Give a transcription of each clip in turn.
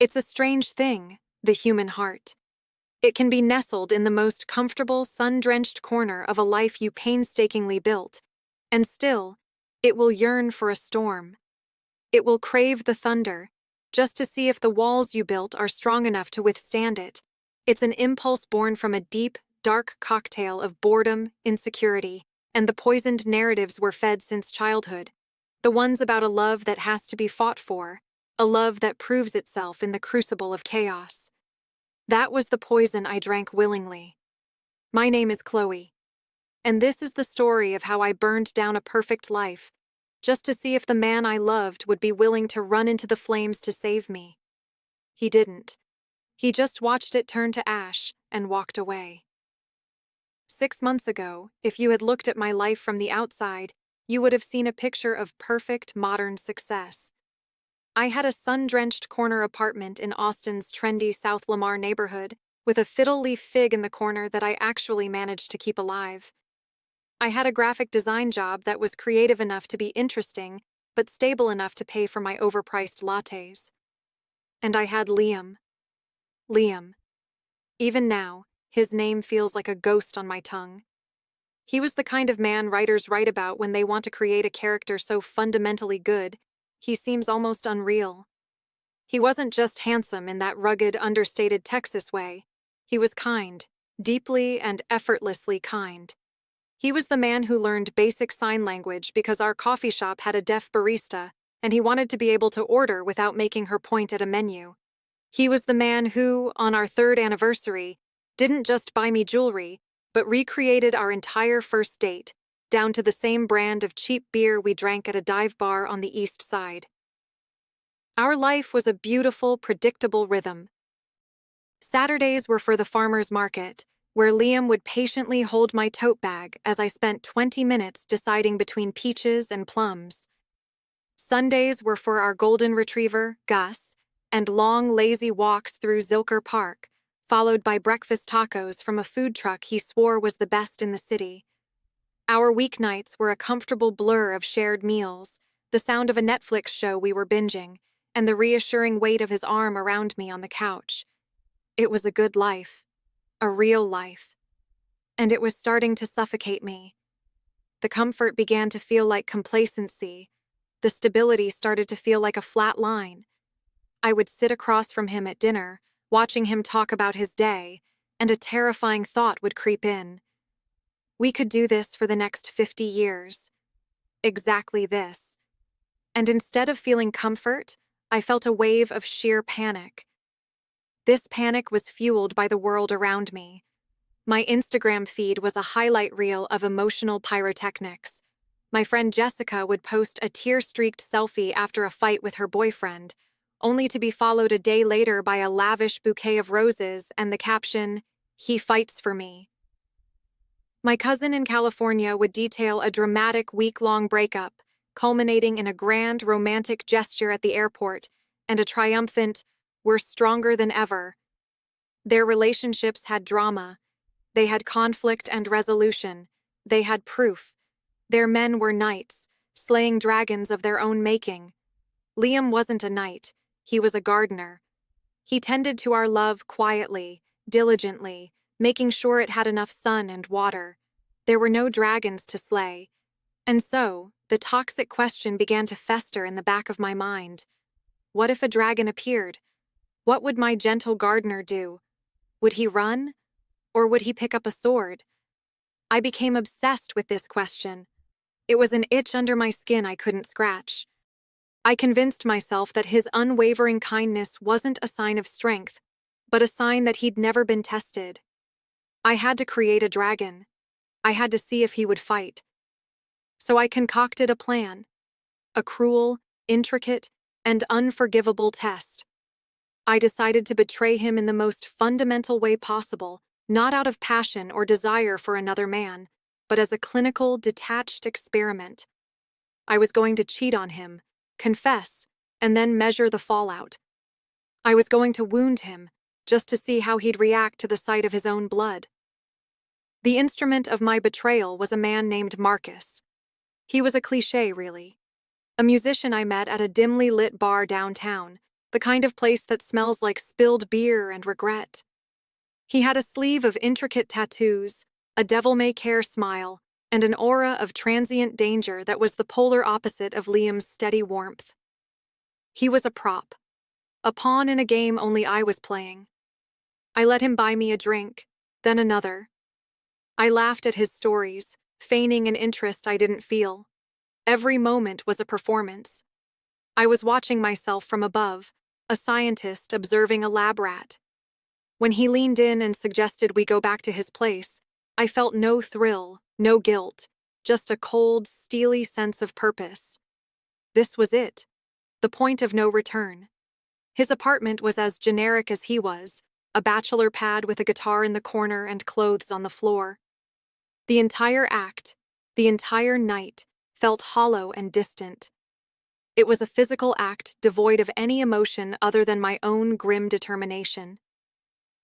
It's a strange thing, the human heart. It can be nestled in the most comfortable, sun-drenched corner of a life you painstakingly built, and still, it will yearn for a storm. It will crave the thunder, just to see if the walls you built are strong enough to withstand it. It's an impulse born from a deep, dark cocktail of boredom, insecurity, and the poisoned narratives we're fed since childhood. The ones about a love that has to be fought for, a love that proves itself in the crucible of chaos. That was the poison I drank willingly. My name is Chloe, and this is the story of how I burned down a perfect life, just to see if the man I loved would be willing to run into the flames to save me. He didn't. He just watched it turn to ash and walked away. 6 months ago, if you had looked at my life from the outside, you would have seen a picture of perfect modern success. I had a sun-drenched corner apartment in Austin's trendy South Lamar neighborhood, with a fiddle-leaf fig in the corner that I actually managed to keep alive. I had a graphic design job that was creative enough to be interesting, but stable enough to pay for my overpriced lattes. And I had Liam. Liam. Even now, his name feels like a ghost on my tongue. He was the kind of man writers write about when they want to create a character so fundamentally good, he seems almost unreal. He wasn't just handsome in that rugged, understated Texas way. He was kind, deeply and effortlessly kind. He was the man who learned basic sign language because our coffee shop had a deaf barista, and he wanted to be able to order without making her point at a menu. He was the man who, on our 3rd anniversary, didn't just buy me jewelry, but recreated our entire first date, down to the same brand of cheap beer we drank at a dive bar on the East Side. Our life was a beautiful, predictable rhythm. Saturdays were for the farmer's market, where Liam would patiently hold my tote bag as I spent 20 minutes deciding between peaches and plums. Sundays were for our golden retriever, Gus, and long, lazy walks through Zilker Park, followed by breakfast tacos from a food truck he swore was the best in the city. Our weeknights were a comfortable blur of shared meals, the sound of a Netflix show we were binging, and the reassuring weight of his arm around me on the couch. It was a good life, a real life, and it was starting to suffocate me. The comfort began to feel like complacency. The stability started to feel like a flat line. I would sit across from him at dinner, watching him talk about his day, and a terrifying thought would creep in. We could do this for the next 50 years. Exactly this. And instead of feeling comfort, I felt a wave of sheer panic. This panic was fueled by the world around me. My Instagram feed was a highlight reel of emotional pyrotechnics. My friend Jessica would post a tear-streaked selfie after a fight with her boyfriend, only to be followed a day later by a lavish bouquet of roses and the caption, "He fights for me." My cousin in California would detail a dramatic week-long breakup, culminating in a grand romantic gesture at the airport and a triumphant, "We're stronger than ever." Their relationships had drama. They had conflict and resolution. They had proof. Their men were knights, slaying dragons of their own making. Liam wasn't a knight. He was a gardener. He tended to our love quietly, diligently, making sure it had enough sun and water. There were no dragons to slay. And so, the toxic question began to fester in the back of my mind. What if a dragon appeared? What would my gentle gardener do? Would he run? Or would he pick up a sword? I became obsessed with this question. It was an itch under my skin I couldn't scratch. I convinced myself that his unwavering kindness wasn't a sign of strength, but a sign that he'd never been tested. I had to create a dragon. I had to see if he would fight. So I concocted a plan. A cruel, intricate, and unforgivable test. I decided to betray him in the most fundamental way possible, not out of passion or desire for another man, but as a clinical, detached experiment. I was going to cheat on him, confess, and then measure the fallout. I was going to wound him, just to see how he'd react to the sight of his own blood. The instrument of my betrayal was a man named Marcus. He was a cliché, really. A musician I met at a dimly lit bar downtown, the kind of place that smells like spilled beer and regret. He had a sleeve of intricate tattoos, a devil-may-care smile, and an aura of transient danger that was the polar opposite of Liam's steady warmth. He was a prop, a pawn in a game only I was playing. I let him buy me a drink, then another. I laughed at his stories, feigning an interest I didn't feel. Every moment was a performance. I was watching myself from above, a scientist observing a lab rat. When he leaned in and suggested we go back to his place, I felt no thrill, no guilt, just a cold, steely sense of purpose. This was it, the point of no return. His apartment was as generic as he was, a bachelor pad with a guitar in the corner and clothes on the floor. The entire act, the entire night, felt hollow and distant. It was a physical act devoid of any emotion other than my own grim determination.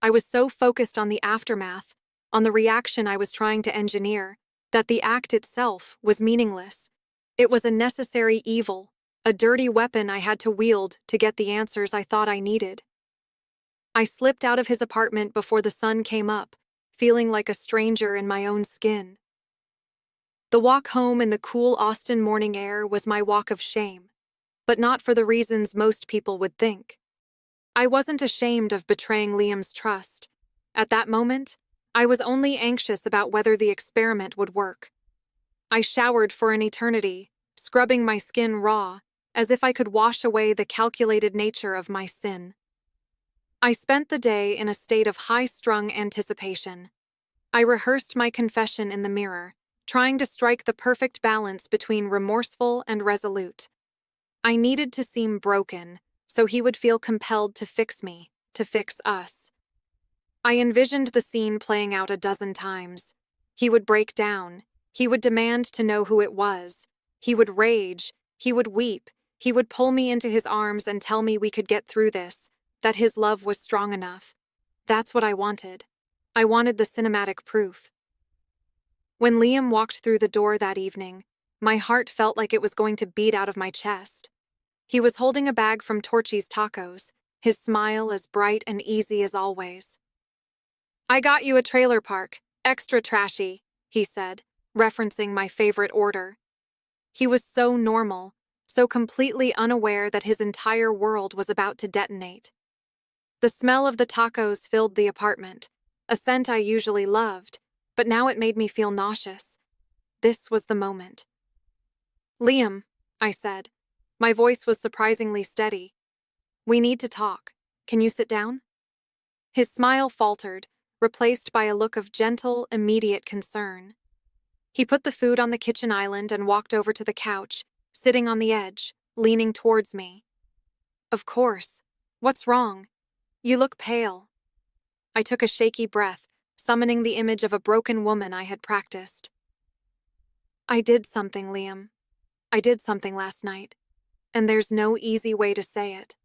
I was so focused on the aftermath, on the reaction I was trying to engineer, that the act itself was meaningless. It was a necessary evil, a dirty weapon I had to wield to get the answers I thought I needed. I slipped out of his apartment before the sun came up, feeling like a stranger in my own skin. The walk home in the cool Austin morning air was my walk of shame, but not for the reasons most people would think. I wasn't ashamed of betraying Liam's trust. At that moment, I was only anxious about whether the experiment would work. I showered for an eternity, scrubbing my skin raw, as if I could wash away the calculated nature of my sin. I spent the day in a state of high-strung anticipation. I rehearsed my confession in the mirror, trying to strike the perfect balance between remorseful and resolute. I needed to seem broken, so he would feel compelled to fix me, to fix us. I envisioned the scene playing out a dozen times. He would break down. He would demand to know who it was. He would rage. He would weep. He would pull me into his arms and tell me we could get through this, that his love was strong enough. That's what I wanted. I wanted the cinematic proof. When Liam walked through the door that evening, my heart felt like it was going to beat out of my chest. He was holding a bag from Torchy's Tacos, his smile as bright and easy as always. "I got you a trailer park, extra trashy," he said, referencing my favorite order. He was so normal, so completely unaware that his entire world was about to detonate. The smell of the tacos filled the apartment, a scent I usually loved, but now it made me feel nauseous. This was the moment. "Liam," I said. My voice was surprisingly steady. "We need to talk. Can you sit down?" His smile faltered, replaced by a look of gentle, immediate concern. He put the food on the kitchen island and walked over to the couch, sitting on the edge, leaning towards me. "Of course. What's wrong? You look pale." I took a shaky breath, summoning the image of a broken woman I had practiced. "I did something, Liam. I did something last night, and there's no easy way to say it."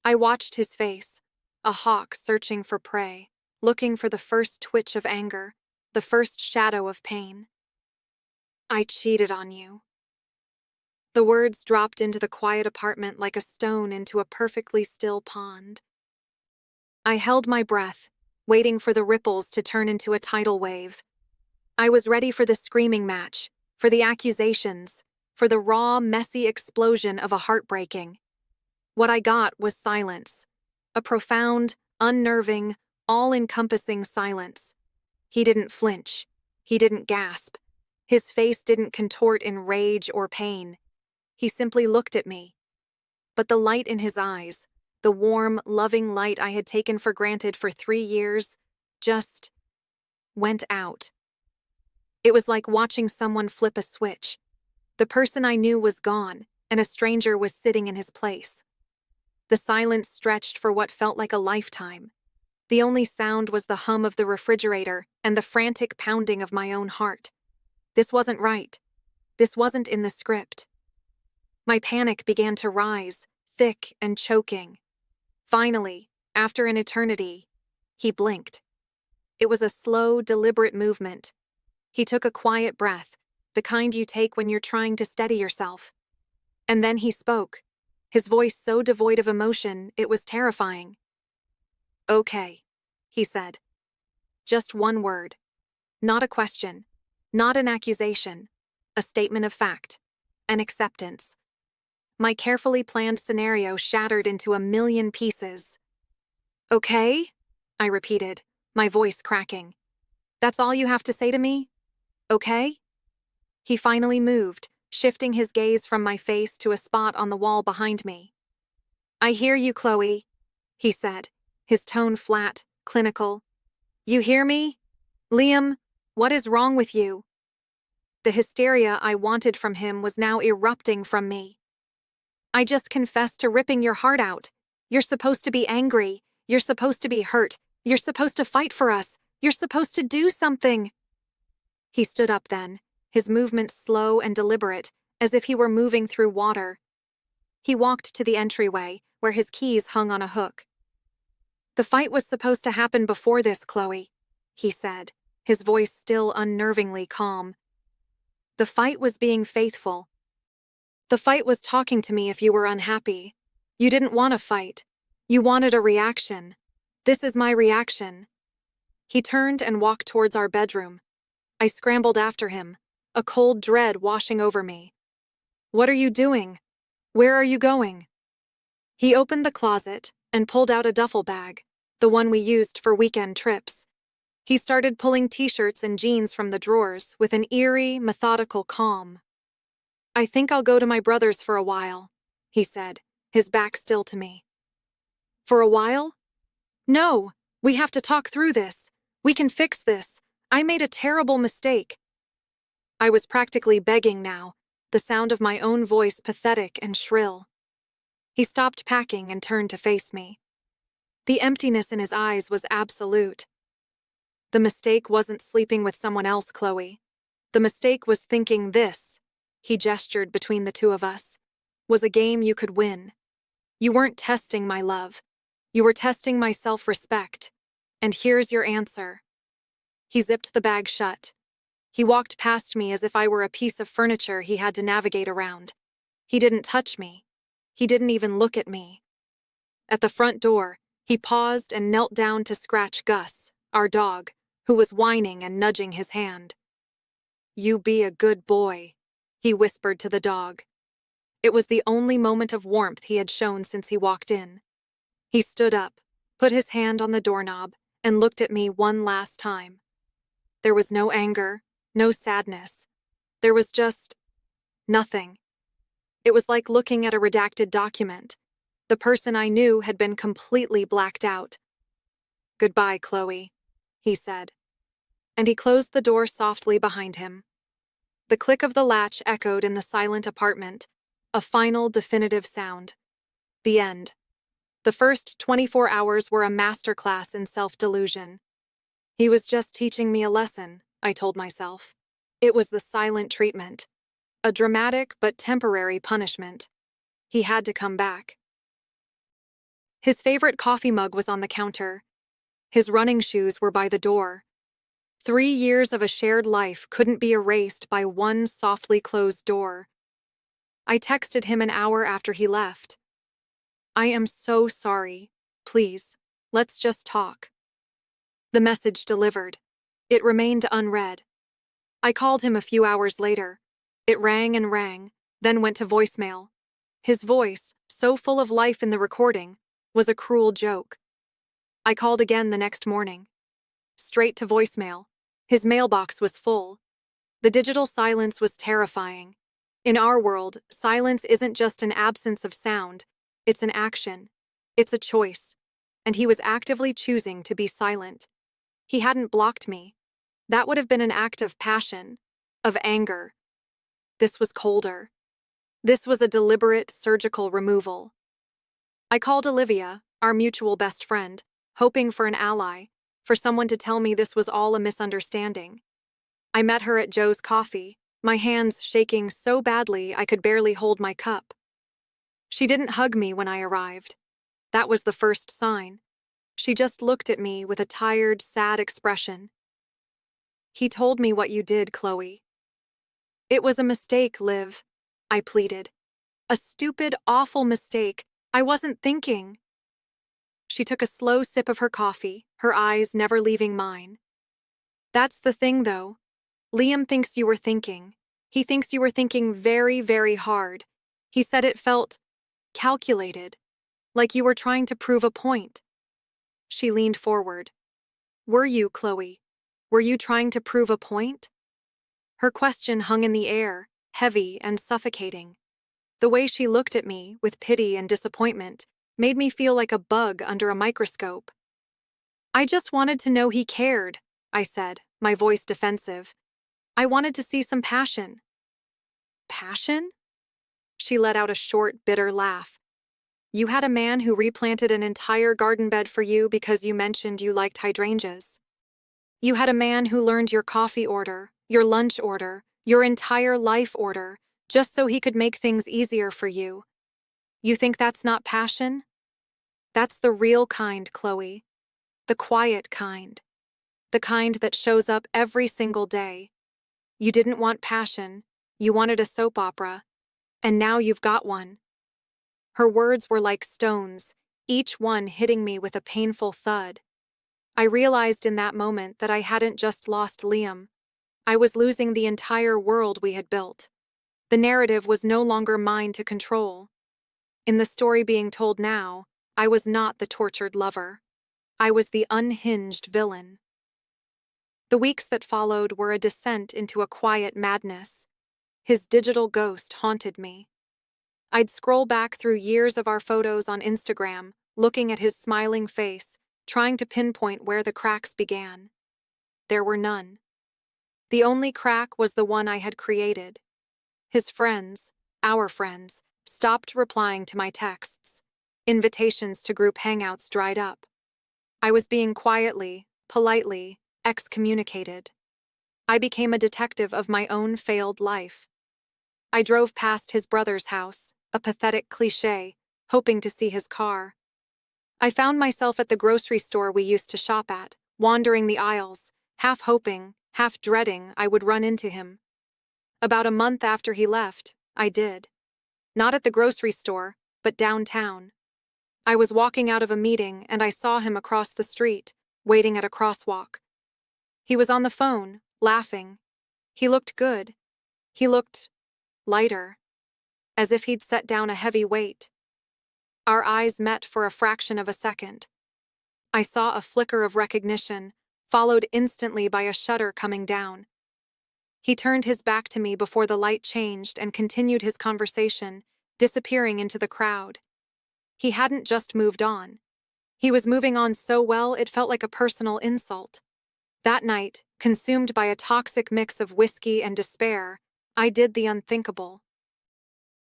I watched his face, a hawk searching for prey, looking for the first twitch of anger, the first shadow of pain. "I cheated on you." The words dropped into the quiet apartment like a stone into a perfectly still pond. I held my breath, waiting for the ripples to turn into a tidal wave. I was ready for the screaming match, for the accusations, for the raw, messy explosion of a heartbreaking. What I got was silence, a profound, unnerving, all-encompassing silence. He didn't flinch. He didn't gasp. His face didn't contort in rage or pain. He simply looked at me. But the light in his eyes, the warm, loving light I had taken for granted for 3 years, just went out. It was like watching someone flip a switch. The person I knew was gone, and a stranger was sitting in his place. The silence stretched for what felt like a lifetime. The only sound was the hum of the refrigerator and the frantic pounding of my own heart. This wasn't right. This wasn't in the script. My panic began to rise, thick and choking. Finally, after an eternity, he blinked. It was a slow, deliberate movement. He took a quiet breath, the kind you take when you're trying to steady yourself. And then he spoke. his voice so devoid of emotion it was terrifying. "Okay," he said. Just one word. Not a question. Not an accusation. A statement of fact. An acceptance. My carefully planned scenario shattered into a million pieces. "Okay?" I repeated, my voice cracking. "That's all you have to say to me? Okay?" He finally moved, shifting his gaze from my face to a spot on the wall behind me. "I hear you, Chloe," he said, his tone flat, clinical. "You hear me? Liam, what is wrong with you?" The hysteria I wanted from him was now erupting from me. "I just confessed to ripping your heart out. You're supposed to be angry. You're supposed to be hurt. You're supposed to fight for us. You're supposed to do something." He stood up then, his movements slow and deliberate, as if he were moving through water. He walked to the entryway, where his keys hung on a hook. "The fight was supposed to happen before this, Chloe," he said, his voice still unnervingly calm. "The fight was being faithful. The fight was talking to me if you were unhappy. You didn't want a fight. You wanted a reaction. This is my reaction." He turned and walked towards our bedroom. I scrambled after him, a cold dread washing over me. "What are you doing? Where are you going?" He opened the closet and pulled out a duffel bag, the one we used for weekend trips. He started pulling t-shirts and jeans from the drawers with an eerie, methodical calm. "I think I'll go to my brother's for a while," he said, his back still to me. "For a while? No, we have to talk through this. We can fix this. I made a terrible mistake." I was practically begging now, the sound of my own voice pathetic and shrill. He stopped packing and turned to face me. The emptiness in his eyes was absolute. "The mistake wasn't sleeping with someone else, Chloe. The mistake was thinking this," he gestured between the two of us, "was a game you could win. You weren't testing my love. You were testing my self-respect. And here's your answer." He zipped the bag shut. He walked past me as if I were a piece of furniture he had to navigate around. He didn't touch me. He didn't even look at me. At the front door, he paused and knelt down to scratch Gus, our dog, who was whining and nudging his hand. "You be a good boy," he whispered to the dog. It was the only moment of warmth he had shown since he walked in. He stood up, put his hand on the doorknob, and looked at me one last time. There was no anger, no sadness. There was just nothing. It was like looking at a redacted document. The person I knew had been completely blacked out. "Goodbye, Chloe," he said. And he closed the door softly behind him. The click of the latch echoed in the silent apartment, a final, definitive sound. The end. The first 24 hours were a masterclass in self-delusion. He was just teaching me a lesson, I told myself. It was the silent treatment. A dramatic but temporary punishment. He had to come back. His favorite coffee mug was on the counter. His running shoes were by the door. 3 years of a shared life couldn't be erased by one softly closed door. I texted him an hour after he left. "I am so sorry. Please, let's just talk." The message delivered. It remained unread. I called him a few hours later. It rang and rang, then went to voicemail. His voice, so full of life in the recording, was a cruel joke. I called again the next morning. Straight to voicemail. His mailbox was full. The digital silence was terrifying. In our world, silence isn't just an absence of sound. It's an action. It's a choice. And he was actively choosing to be silent. He hadn't blocked me. That would have been an act of passion, of anger. This was colder. This was a deliberate, surgical removal. I called Olivia, our mutual best friend, hoping for an ally, for someone to tell me this was all a misunderstanding. I met her at Joe's Coffee, my hands shaking so badly I could barely hold my cup. She didn't hug me when I arrived. That was the first sign. She just looked at me with a tired, sad expression. "He told me what you did, Chloe." "It was a mistake, Liv," I pleaded. A stupid, awful mistake. I wasn't thinking. She took a slow sip of her coffee, her eyes never leaving mine. That's the thing, though. Liam thinks you were thinking. He thinks you were thinking very, very hard. He said it felt calculated, like you were trying to prove a point. She leaned forward. Were you, Chloe? Were you trying to prove a point? Her question hung in the air, heavy and suffocating. The way she looked at me, with pity and disappointment, made me feel like a bug under a microscope. I just wanted to know he cared, I said, my voice defensive. I wanted to see some passion. Passion? She let out a short, bitter laugh. You had a man who replanted an entire garden bed for you because you mentioned you liked hydrangeas. You had a man who learned your coffee order, your lunch order, your entire life order, just so he could make things easier for you. You think that's not passion? That's the real kind, Chloe. The quiet kind. The kind that shows up every single day. You didn't want passion. You wanted a soap opera. And now you've got one. Her words were like stones, each one hitting me with a painful thud. I realized in that moment that I hadn't just lost Liam. I was losing the entire world we had built. The narrative was no longer mine to control. In the story being told now, I was not the tortured lover. I was the unhinged villain. The weeks that followed were a descent into a quiet madness. His digital ghost haunted me. I'd scroll back through years of our photos on Instagram, looking at his smiling face, trying to pinpoint where the cracks began. There were none. The only crack was the one I had created. His friends, our friends, stopped replying to my texts. Invitations to group hangouts dried up. I was being quietly, politely, excommunicated. I became a detective of my own failed life. I drove past his brother's house, a pathetic cliché, hoping to see his car. I found myself at the grocery store we used to shop at, wandering the aisles, half hoping, half dreading I would run into him. About a month after he left, I did. Not at the grocery store, but downtown. I was walking out of a meeting and I saw him across the street, waiting at a crosswalk. He was on the phone, laughing. He looked good. He looked lighter, as if he'd set down a heavy weight. Our eyes met for a fraction of a second. I saw a flicker of recognition, followed instantly by a shudder coming down. He turned his back to me before the light changed and continued his conversation, disappearing into the crowd. He hadn't just moved on. He was moving on so well it felt like a personal insult. That night, consumed by a toxic mix of whiskey and despair, I did the unthinkable.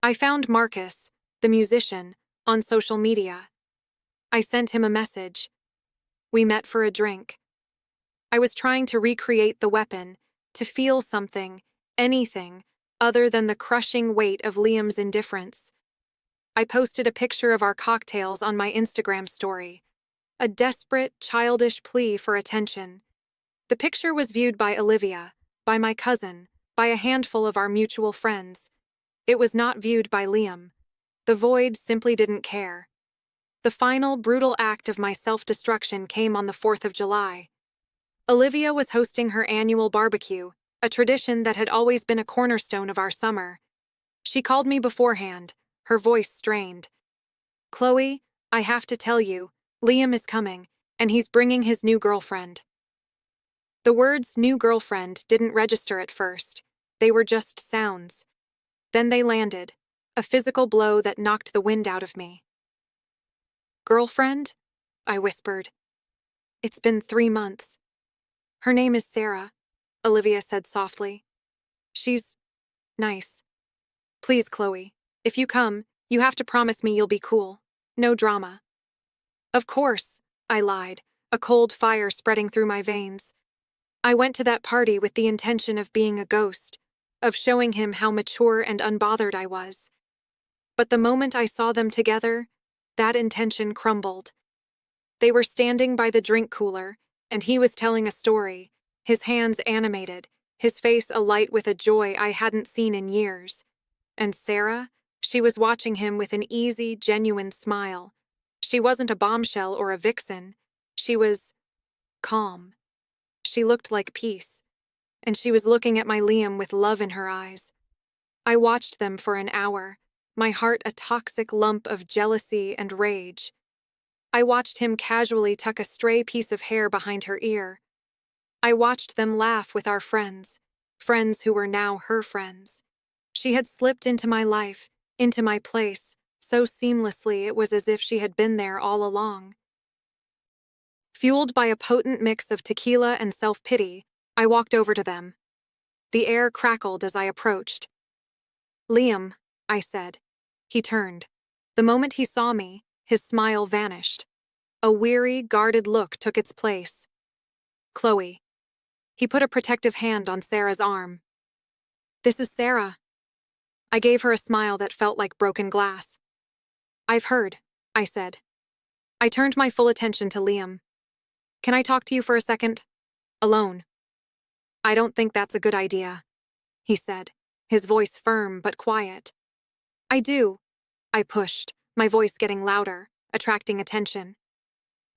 I found Marcus, the musician, on social media. I sent him a message. We met for a drink. I was trying to recreate the weapon, to feel something, anything, other than the crushing weight of Liam's indifference. I posted a picture of our cocktails on my Instagram story, a desperate, childish plea for attention. The picture was viewed by Olivia, by my cousin, by a handful of our mutual friends. It was not viewed by Liam. The void simply didn't care. The final, brutal act of my self-destruction came on the 4th of July. Olivia was hosting her annual barbecue, a tradition that had always been a cornerstone of our summer. She called me beforehand, her voice strained. Chloe, I have to tell you, Liam is coming, and he's bringing his new girlfriend. The words new girlfriend didn't register at first. They were just sounds. Then they landed, a physical blow that knocked the wind out of me. Girlfriend? I whispered. It's been 3 months. Her name is Sarah, Olivia said softly. She's nice. Please, Chloe, if you come, you have to promise me you'll be cool. No drama. Of course, I lied, a cold fire spreading through my veins. I went to that party with the intention of being a ghost, of showing him how mature and unbothered I was. But the moment I saw them together, that intention crumbled. They were standing by the drink cooler, and he was telling a story, his hands animated, his face alight with a joy I hadn't seen in years. And Sarah, She was watching him with an easy, genuine smile. She wasn't a bombshell or a vixen. She was calm. She looked like peace, and she was looking at my Liam with love in her eyes. I watched them for an hour, my heart a toxic lump of jealousy and rage. I watched him casually tuck a stray piece of hair behind her ear. I watched them laugh with our friends, friends who were now her friends. She had slipped into my life, into my place, so seamlessly it was as if she had been there all along. Fueled by a potent mix of tequila and self-pity, I walked over to them. The air crackled as I approached. "Liam," I said. He turned. The moment he saw me, his smile vanished. A weary, guarded look took its place. "Chloe." He put a protective hand on Sarah's arm. "This is Sarah." I gave her a smile that felt like broken glass. "I've heard," I said. I turned my full attention to Liam. "Can I talk to you for a second? Alone?" "I don't think that's a good idea," he said, his voice firm but quiet. "I do," I pushed, my voice getting louder, attracting attention.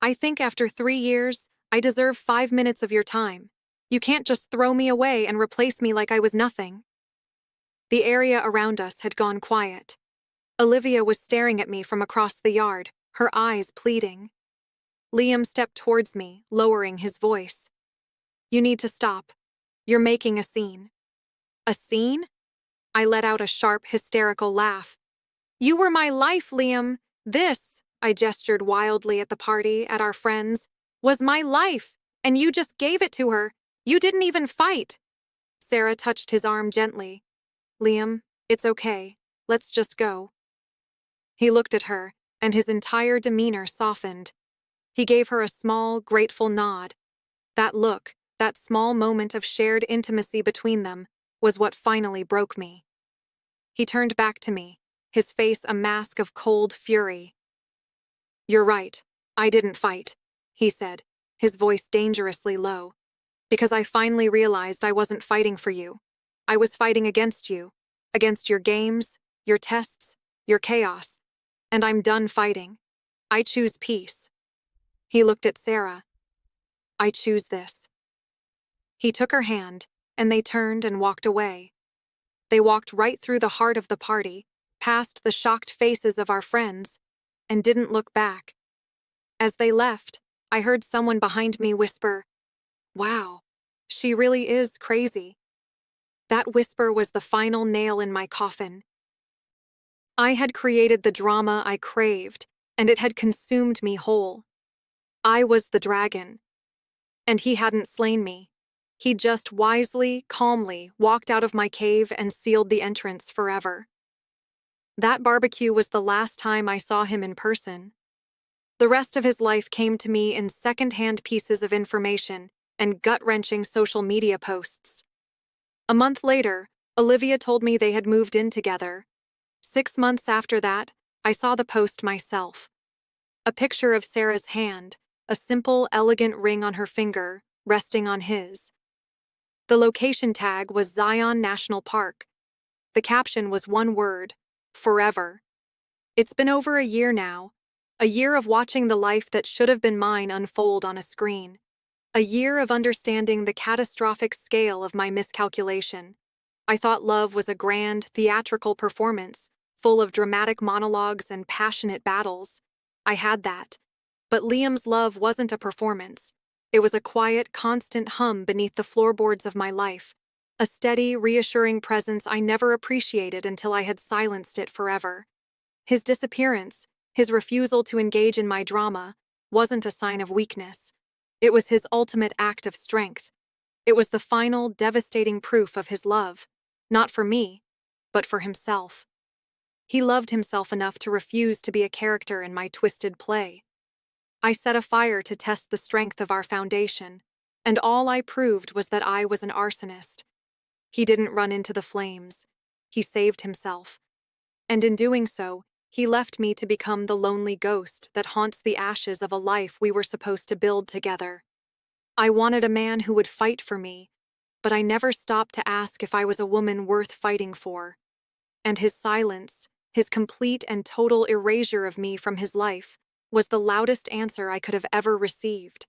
"I think after 3 years, I deserve 5 minutes of your time. You can't just throw me away and replace me like I was nothing." The area around us had gone quiet. Olivia was staring at me from across the yard, her eyes pleading. Liam stepped towards me, lowering his voice. "You need to stop. You're making a scene." "A scene?" I let out a sharp, hysterical laugh. "You were my life, Liam. This," I gestured wildly at the party, at our friends, "was my life, and you just gave it to her. You didn't even fight." Sarah touched his arm gently. "Liam, it's okay. Let's just go." He looked at her, and his entire demeanor softened. He gave her a small, grateful nod. That look, that small moment of shared intimacy between them, was what finally broke me. He turned back to me, his face a mask of cold fury. "You're right. I didn't fight," he said, his voice dangerously low. "Because I finally realized I wasn't fighting for you. I was fighting against you, against your games, your tests, your chaos. And I'm done fighting. I choose peace." He looked at Sarah. "I choose this." He took her hand, and they turned and walked away. They walked right through the heart of the party, past the shocked faces of our friends, and didn't look back. As they left, I heard someone behind me whisper, "Wow, she really is crazy." That whisper was the final nail in my coffin. I had created the drama I craved, and it had consumed me whole. I was the dragon, and he hadn't slain me. He just wisely, calmly walked out of my cave and sealed the entrance forever. That barbecue was the last time I saw him in person. The rest of his life came to me in second-hand pieces of information and gut-wrenching social media posts. A month later, Olivia told me they had moved in together. 6 months after that, I saw the post myself. A picture of Sarah's hand, a simple, elegant ring on her finger, resting on his. The location tag was Zion National Park. The caption was one word: forever. It's been over a year now. A year of watching the life that should have been mine unfold on a screen. A year of understanding the catastrophic scale of my miscalculation. I thought love was a grand, theatrical performance, full of dramatic monologues and passionate battles. I had that. But Liam's love wasn't a performance. It was a quiet, constant hum beneath the floorboards of my life, a steady, reassuring presence I never appreciated until I had silenced it forever. His disappearance, his refusal to engage in my drama, wasn't a sign of weakness. It was his ultimate act of strength. It was the final, devastating proof of his love, not for me, but for himself. He loved himself enough to refuse to be a character in my twisted play. I set a fire to test the strength of our foundation, and all I proved was that I was an arsonist. He didn't run into the flames. He saved himself. And in doing so, he left me to become the lonely ghost that haunts the ashes of a life we were supposed to build together. I wanted a man who would fight for me, but I never stopped to ask if I was a woman worth fighting for. And his silence, His complete and total erasure of me from his life was the loudest answer I could have ever received.